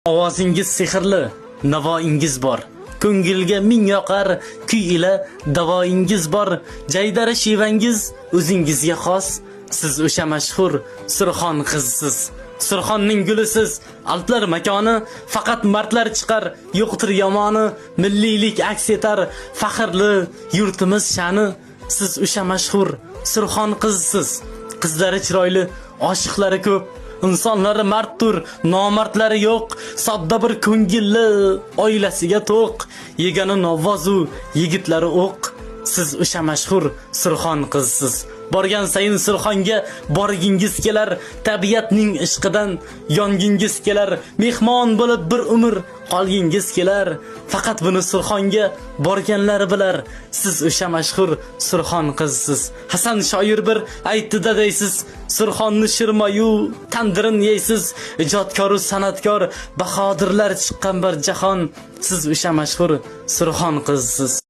Ovozingiz sehrli, navoingiz bor. Ko'ngilga ming yoqar, kuy ila davoingiz bor. Jaydari shevangiz o'zingizga xos. Siz o'sha mashhur Surxon qizsiz. Surxonning gulisiz, alplar makoni, faqat mardlar chiqar, yo'qtir yomoni. Milliylik aks etar, faxrli yurtimiz shani. Siz o'sha mashhur Surxon qizsiz. Qizlari chiroyli, oshiqlari ko'p. İnsanları marddir, nomardlari yo'q. Sodda bir ko'ngilli, oilasiga to'q. Yegani novozu, yigitlari o'q. Siz o'sha mashhur Surxon qizsiz. Borgan sayin Surxonga borgingiz kelar, tabiatning ishqidan yongingiz kelar. Mehmon bo'lib bir umr qolgingiz kelar. Faqat buni Surxonga borganlar bilar. Siz o'sha mashhur Surxon qizsiz. Hasan shoir bir aytdi-da deysiz, Surxonni shirmayu tandirin yeysiz. Ijodkor va san'atkor bahodirlar chiqqan bir jahon. Siz o'sha mashhur Surxon qizsiz.